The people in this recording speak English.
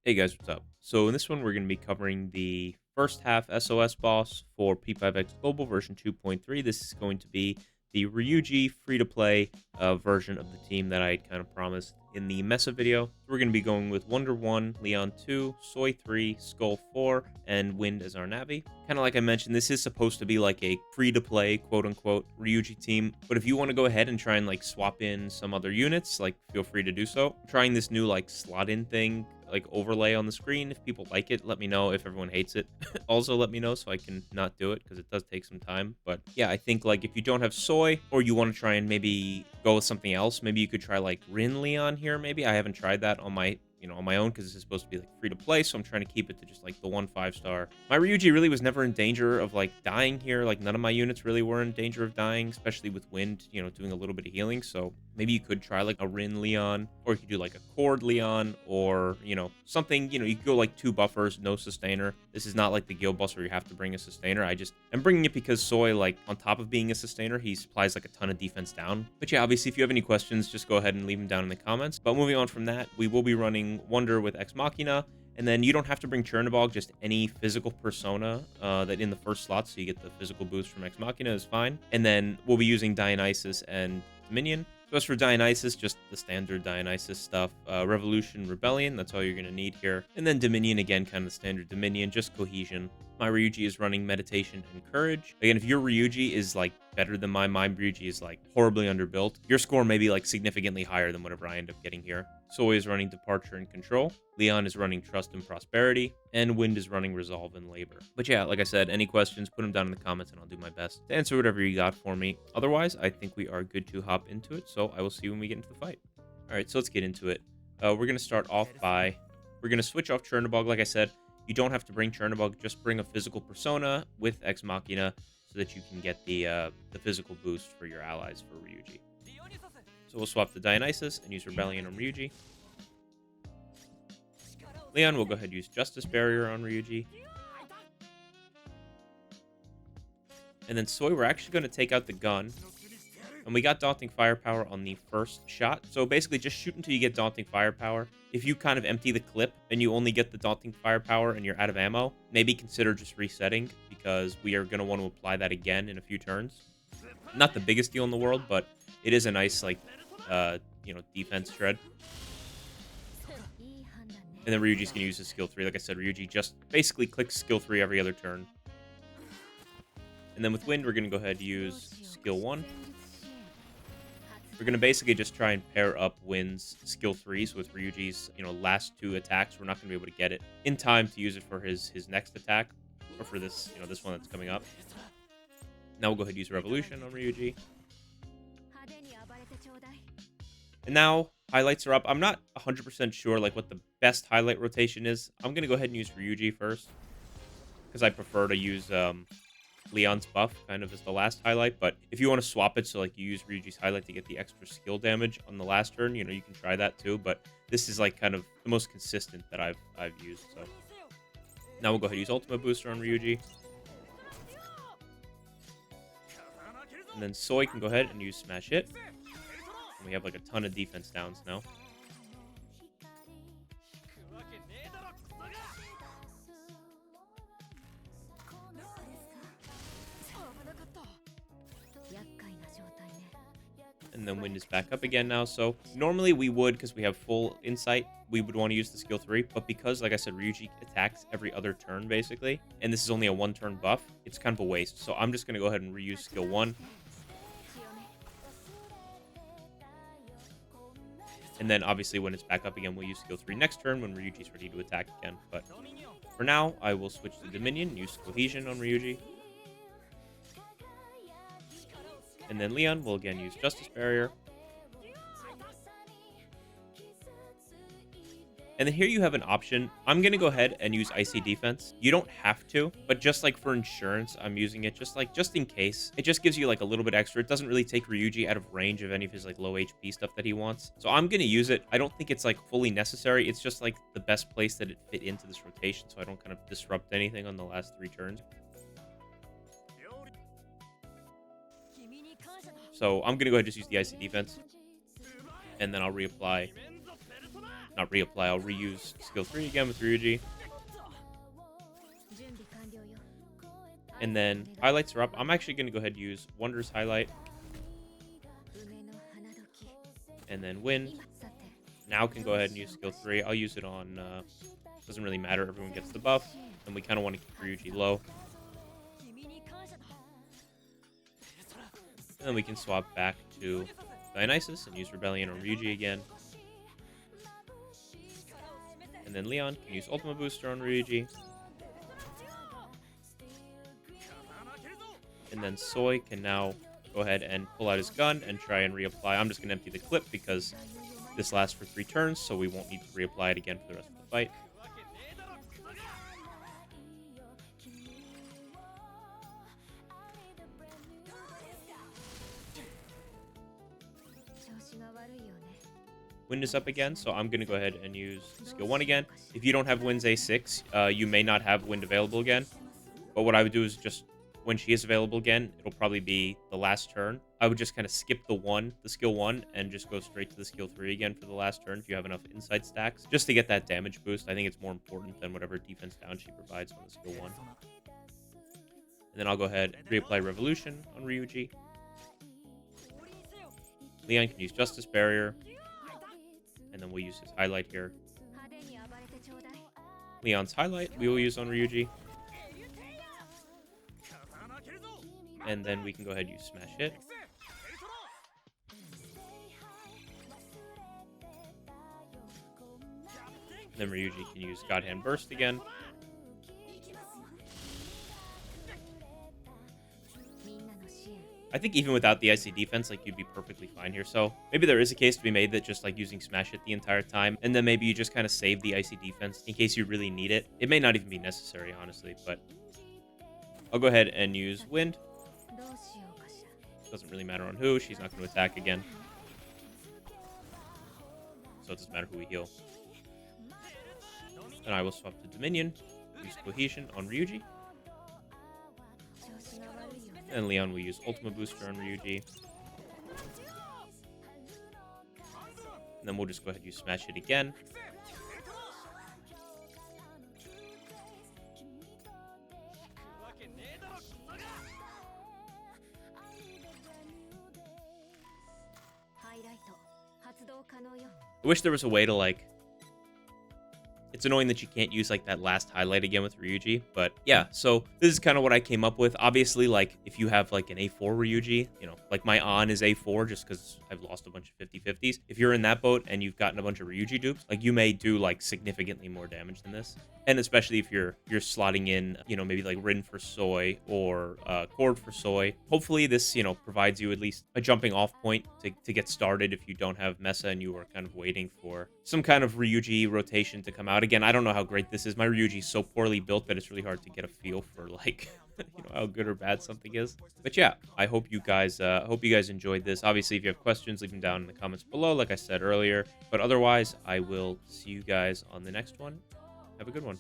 Hey guys, what's up? So in this one, we're going to be covering the first half SOS boss for P5X Global version 2.3. This is going to be the Ryuji free-to-play version of the team that I kind of promised in the Messa video. So we're going to be going with Wonder 1, Leon 2, Soy 3, Skull 4, and Wind as our Navi. Kind of like I mentioned, this is supposed to be like a free-to-play, quote-unquote, Ryuji team. But if you want to go ahead and try and like swap in some other units, like feel free to do so. I'm trying this new like slot-in thing like overlay on the screen. If people like it, let me know. If everyone hates it, also let me know so I can not do it because it does take some time. But yeah, I think like if you don't have Soy or you want to try and maybe go with something else, maybe you could try like Rin Leon here. Maybe I haven't tried that on my on my own because this is supposed to be like free to play, so I'm trying to keep it to just like the 1 5-star. My Ryuji really was never in danger of like dying here. Like none of my units really were in danger of dying, especially with Wind, doing a little bit of healing. So maybe you could try like a Rin Leon, or you could do like a Cord Leon, or something. You could go like 2 buffers, no sustainer. This is not like the guild boss where you have to bring a sustainer. I'm bringing it because Soy, like on top of being a sustainer, he supplies like a ton of defense down. But yeah, obviously if you have any questions, just go ahead and leave them down in the comments. But moving on from that, we will be running Wonder with Ex Machina. And then you don't have to bring Chernobog, just any physical persona that in the first slot, so you get the physical boost from Ex Machina is fine. And then we'll be using Dionysus and Dominion. So as for Dionysus, just the standard Dionysus stuff. Revolution, Rebellion, that's all you're going to need here. And then Dominion, again, kind of standard Dominion, just Cohesion. My Ryuji is running Meditation and Courage. Again, if your Ryuji is like better than my Ryuji is like horribly underbuilt, your score may be like significantly higher than whatever I end up getting here. Soy is running Departure and Control. Leon is running Trust and Prosperity. And Wind is running Resolve and Labor. But yeah, like I said, any questions, put them down in the comments and I'll do my best to answer whatever you got for me. Otherwise, I think we are good to hop into it, so I will see you when we get into the fight. All right, so let's get into it. We're going to start off by, we're going to switch off Chernobog. Like I said, you don't have to bring Chernobog, just bring a physical persona with Ex Machina so that you can get the physical boost for your allies for Ryuji. So we'll swap to Dionysus and use Rebellion on Ryuji. Leon will go ahead and use Justice Barrier on Ryuji. And then Soy, we're actually going to take out the gun. And we got Daunting Firepower on the first shot. So basically just shoot until you get Daunting Firepower. If you kind of empty the clip and you only get the Daunting Firepower and you're out of ammo, maybe consider just resetting, because we are going to want to apply that again in a few turns. Not the biggest deal in the world, but it is a nice, like, defense shred. And then Ryuji's going to use his skill 3. Like I said, Ryuji just basically clicks skill 3 every other turn. And then with Wind, we're going to go ahead and use skill 1. We're going to basically just try and pair up Wind's skill 3s with Ryuji's, last 2 attacks. We're not going to be able to get it in time to use it for his next attack, or for this, this one that's coming up. Now we'll go ahead and use Revolution on Ryuji. And now highlights are up. I'm not 100% sure like what the best highlight rotation is. I'm going to go ahead and use Ryuji first, because I prefer to use Leon's buff kind of as the last highlight. But if you want to swap it, so like you use Ryuji's highlight to get the extra skill damage on the last turn, you can try that too. But this is like kind of the most consistent that I've used. So now we'll go ahead and use Ultimate Booster on Ryuji. And then Soy can go ahead and use Smash Hit. And we have like a ton of defense downs now. And then Wind is back up again now. So normally we would, because we have full insight, we would want to use the skill 3. But because, like I said, Ryuji attacks every other turn, basically, and this is only a 1-turn buff, it's kind of a waste. So I'm just going to go ahead and reuse skill 1. And then, obviously, when it's back up again, we'll use skill 3 next turn when Ryuji's ready to attack again. But for now, I will switch to Dominion, use Cohesion on Ryuji. And then Leon will again use Justice Barrier. And then here you have an option. I'm going to go ahead and use Icy Defense. You don't have to, but just like for insurance, I'm using it just in case. It just gives you like a little bit extra. It doesn't really take Ryuji out of range of any of his like low HP stuff that he wants. So I'm going to use it. I don't think it's like fully necessary. It's just like the best place that it fit into this rotation, so I don't kind of disrupt anything on the last 3 turns. So I'm going to go ahead and just use the Icy Defense. And then I'll reapply not reapply, I'll reuse skill 3 again with Ryuji. And then highlights are up. I'm actually going to go ahead and use Wonder's highlight. And then Wind. Now can go ahead and use skill 3. I'll use it on, doesn't really matter, everyone gets the buff. And we kind of want to keep Ryuji low. And then we can swap back to Dionysus and use Rebellion on Ryuji again. And then Leon can use Ultima Booster on Ryuji. And then Soy can now go ahead and pull out his gun and try and reapply. I'm just going to empty the clip because this lasts for 3 turns, so we won't need to reapply it again for the rest of the fight. Wind is up again, so I'm going to go ahead and use skill 1 again. If you don't have Wind's A6, you may not have Wind available again. But what I would do is just, when she is available again, it'll probably be the last turn. I would just kind of skip the skill 1, and just go straight to the skill 3 again for the last turn if you have enough insight stacks, just to get that damage boost. I think it's more important than whatever defense down she provides on the skill 1. And then I'll go ahead and reapply Revolution on Ryuji. Leon can use Justice Barrier. And then we'll use his highlight here. Leon's highlight we will use on Ryuji. And then we can go ahead and use Smash Hit. And then Ryuji can use God Hand Burst again. I think even without the IC defense, like, you'd be perfectly fine here. So maybe there is a case to be made that just like using Smash Hit the entire time, and then maybe you just kind of save the IC defense in case you really need it. It may not even be necessary, honestly, but I'll go ahead and use Wind. Doesn't really matter on who. She's not going to attack again. So it doesn't matter who we heal. Then I will swap to Dominion. Use Cohesion on Ryuji. And Leon will use Ultima Booster on Ryuji. And then we'll just go ahead and use Smash Hit again. I wish there was a way to, like... It's annoying that you can't use, like, that last highlight again with Ryuji. But, yeah, so this is kind of what I came up with. Obviously, like, if you have, like, an A4 Ryuji, you know, like, my On is A4 just because I've lost a bunch of 50-50s. If you're in that boat and you've gotten a bunch of Ryuji dupes, like, you may do, like, significantly more damage than this. And especially if you're slotting in, you know, maybe, like, Rin for Soy or Cord for Soy. Hopefully this, you know, provides you at least a jumping off point to get started if you don't have Messa and you are kind of waiting for some kind of Ryuji rotation to come out. Again, I don't know how great this is. My Ryuji is so poorly built that it's really hard to get a feel for, like, you know, how good or bad something is. But yeah, I hope you guys enjoyed this. Obviously, if you have questions, leave them down in the comments below, like I said earlier. But otherwise, I will see you guys on the next one. Have a good one.